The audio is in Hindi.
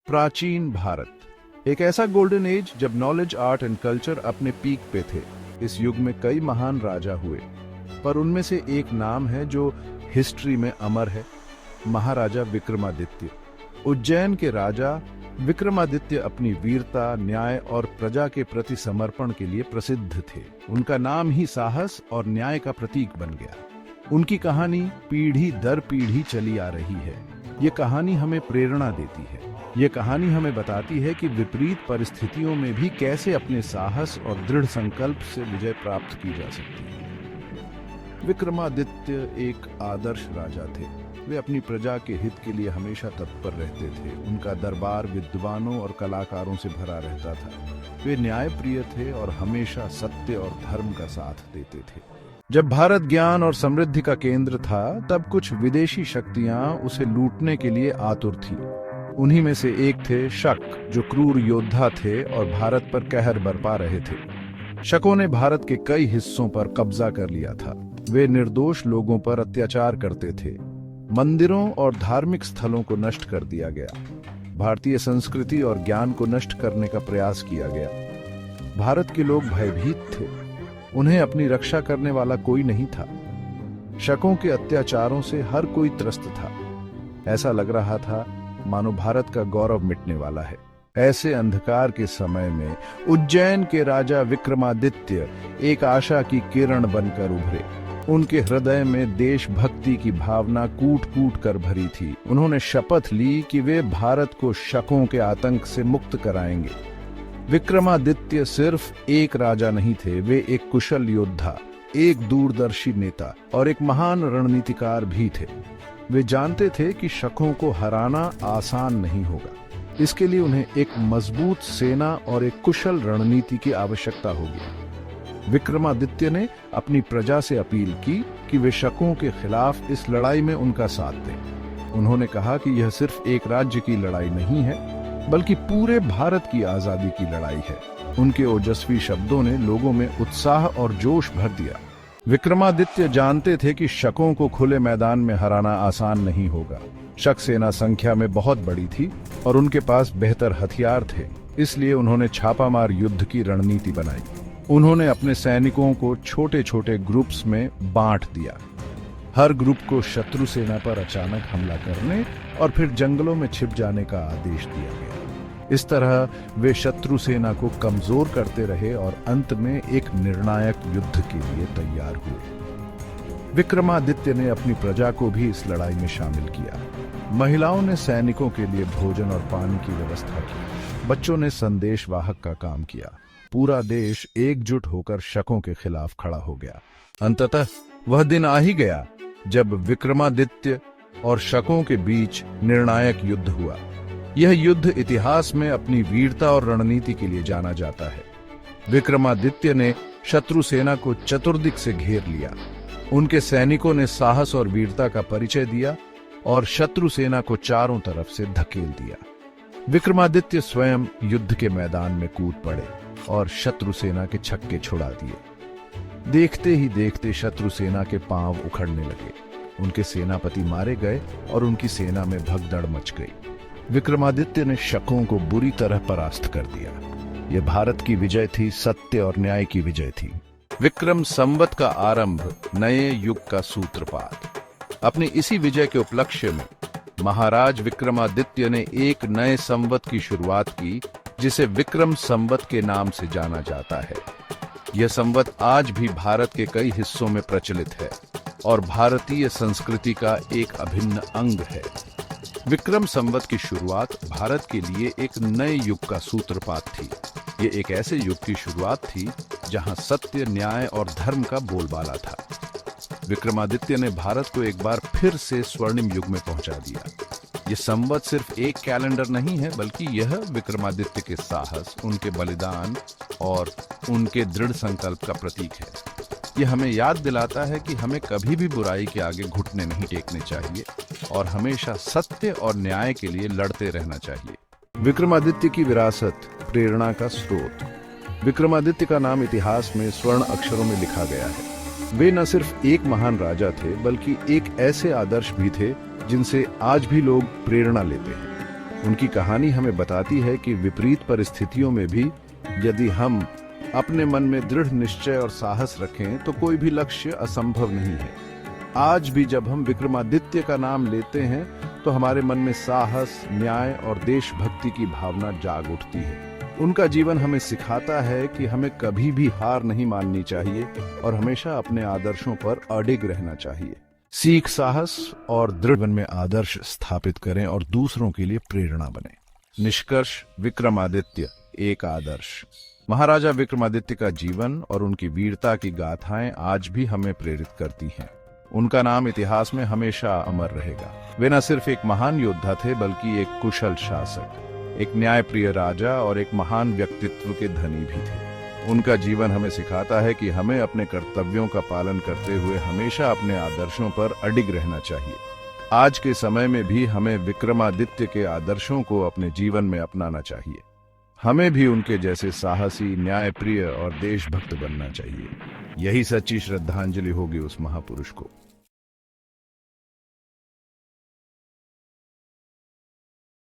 प्राचीन भारत एक ऐसा गोल्डन एज जब नॉलेज, आर्ट एंड कल्चर अपने पीक पे थे। इस युग में कई महान राजा हुए, पर उनमें से एक नाम है जो हिस्ट्री में अमर है, महाराजा विक्रमादित्य। उज्जैन के राजा विक्रमादित्य अपनी वीरता, न्याय और प्रजा के प्रति समर्पण के लिए प्रसिद्ध थे। उनका नाम ही साहस और न्याय का प्रतीक बन गया। उनकी कहानी पीढ़ी दर पीढ़ी चली आ रही है। ये कहानी हमें प्रेरणा देती है। ये कहानी हमें बताती है कि विपरीत परिस्थितियों में भी कैसे अपने साहस और दृढ़ संकल्प से विजय प्राप्त की जा सकती है। विक्रमादित्य एक आदर्श राजा थे। वे अपनी प्रजा के हित के लिए हमेशा तत्पर रहते थे। उनका दरबार विद्वानों और कलाकारों से भरा रहता था। वे न्यायप्रिय थे और हमेशा सत्य और धर्म का साथ देते थे। जब भारत ज्ञान और समृद्धि का केंद्र था, तब कुछ विदेशी शक्तियां उसे लूटने के लिए आतुर थीं। उन्हीं में से एक थे शक, जो क्रूर योद्धा थे और भारत पर कहर बरपा रहे थे। शकों ने भारत के कई हिस्सों पर कब्जा कर लिया था। वे निर्दोष लोगों पर अत्याचार करते थे। मंदिरों और धार्मिक स्थलों को नष्ट कर दिया गया। भारतीय संस्कृति और ज्ञान को नष्ट करने का प्रयास किया गया। भारत के लोग भयभीत थे। उन्हें अपनी रक्षा करने वाला कोई नहीं था। शकों के अत्याचारों से हर कोई त्रस्त था। ऐसा लग रहा था मानो भारत का गौरव मिटने वाला है। ऐसे अंधकार के समय में उज्जैन के राजा विक्रमादित्य एक आशा की किरण बनकर उभरे। उनके हृदय में देशभक्ति की भावना कूट कूट कर भरी थी। उन्होंने शपथ ली कि वे भारत को शकों के आतंक से मुक्त कराएंगे। विक्रमादित्य सिर्फ एक राजा नहीं थे, वे एक कुशल योद्धा, एक दूरदर्शी नेता और एक महान रणनीतिकार भी थे। वे जानते थे कि शकों को हराना आसान नहीं होगा। इसके लिए उन्हें एक मजबूत सेना और एक कुशल रणनीति की आवश्यकता होगी। विक्रमादित्य ने अपनी प्रजा से अपील की कि वे शकों के खिलाफ इस लड़ाई में उनका साथ दें। उन्होंने कहा कि यह सिर्फ एक राज्य की लड़ाई नहीं है, बल्कि पूरे भारत की आजादी की लड़ाई है। उनके ओजस्वी शब्दों ने लोगों में उत्साह और जोश भर दिया। विक्रमादित्य जानते थे कि शकों को खुले मैदान में हराना आसान नहीं होगा। शक सेना संख्या में बहुत बड़ी थी और उनके पास बेहतर हथियार थे। इसलिए उन्होंने छापामार युद्ध की रणनीति बनाई। उन्होंने अपने सैनिकों को छोटे छोटे ग्रुप्स में बांट दिया। हर ग्रुप को शत्रु सेना पर अचानक हमला करने और फिर जंगलों में छिप जाने का आदेश दिया गया। इस तरह वे शत्रु सेना को कमजोर करते रहे और अंत में एक निर्णायक युद्ध के लिए तैयार हुए। विक्रमादित्य ने अपनी प्रजा को भी इस लड़ाई में शामिल किया। महिलाओं ने सैनिकों के लिए भोजन और पानी की व्यवस्था की। बच्चों ने संदेशवाहक का काम किया। पूरा देश एकजुट होकर शकों के खिलाफ खड़ा हो गया। अंततः वह दिन आ ही गया जब विक्रमादित्य और शकों के बीच निर्णायक युद्ध हुआ। यह युद्ध इतिहास में अपनी वीरता और रणनीति के लिए जाना जाता है। विक्रमादित्य ने शत्रु सेना को चतुर्दिक से घेर लिया। उनके सैनिकों ने साहस और वीरता का परिचय दिया और शत्रु सेना को चारों तरफ से धकेल दिया। विक्रमादित्य स्वयं युद्ध के मैदान में कूद पड़े और शत्रु सेना के छक्के छुड़ा दिए। देखते ही देखते शत्रु सेना के पांव उखड़ने लगे। उनके सेनापति मारे गए और उनकी सेना में भगदड़ मच गई। विक्रमादित्य ने शकों को बुरी तरह परास्त कर दिया। यह भारत की विजय थी, सत्य और न्याय की विजय थी। विक्रम संवत का आरंभ, नए युग का सूत्रपात। अपनी इसी विजय के उपलक्ष्य में महाराज विक्रमादित्य ने एक नए संवत की शुरुआत की, जिसे विक्रम संवत के नाम से जाना जाता है। यह संवत आज भी भारत के कई हिस्सों में प्रचलित है और भारतीय संस्कृति का एक अभिन्न अंग है। विक्रम संवत की शुरुआत भारत के लिए एक नए युग का सूत्रपात थी। ये एक ऐसे युग की शुरुआत थी जहां सत्य, न्याय और धर्म का बोलबाला था। विक्रमादित्य ने भारत को एक बार फिर से स्वर्णिम युग में पहुंचा दिया। ये संवत सिर्फ एक कैलेंडर नहीं है, बल्कि यह विक्रमादित्य के साहस, उनके बलिदान और उनके दृढ़ संकल्प का प्रतीक है। यह हमें याद दिलाता है कि हमें कभी भी बुराई के आगे घुटने नहीं टेकने चाहिए और हमेशा सत्य और न्याय के लिए लड़ते रहना चाहिए। विक्रमादित्य की विरासत, प्रेरणा का स्रोत। विक्रमादित्य का नाम इतिहास में स्वर्ण अक्षरों में लिखा गया है। वे न सिर्फ एक महान राजा थे, बल्कि एक ऐसे आदर्श भी थे जिनसे आज भी लोग प्रेरणा लेते हैं। उनकी कहानी हमें बताती है कि विपरीत परिस्थितियों में भी यदि हम अपने मन में दृढ़ निश्चय और साहस रखें तो कोई भी लक्ष्य असंभव नहीं है। आज भी जब हम विक्रमादित्य का नाम लेते हैं तो हमारे मन में साहस, न्याय और देशभक्ति की भावना जाग उठती है। उनका जीवन हमें सिखाता है कि हमें कभी भी हार नहीं माननी चाहिए और हमेशा अपने आदर्शों पर अडिग रहना चाहिए। सीख, साहस और दृढ़ मन में आदर्श स्थापित करें और दूसरों के लिए प्रेरणा बने। निष्कर्ष, विक्रमादित्य एक आदर्श। महाराजा विक्रमादित्य का जीवन और उनकी वीरता की गाथाएं आज भी हमें प्रेरित करती हैं। उनका नाम इतिहास में हमेशा अमर रहेगा। वे न सिर्फ एक महान योद्धा थे बल्कि एक कुशल शासक, एक न्यायप्रिय राजा और एक महान व्यक्तित्व के धनी भी थे। उनका जीवन हमें सिखाता है कि हमें अपने कर्तव्यों का पालन करते हुए हमेशा अपने आदर्शों पर अडिग रहना चाहिए। आज के समय में भी हमें विक्रमादित्य के आदर्शों को अपने जीवन में अपनाना चाहिए। हमें भी उनके जैसे साहसी, न्यायप्रिय और देशभक्त बनना चाहिए। यही सच्ची श्रद्धांजलि होगी उस महापुरुष को।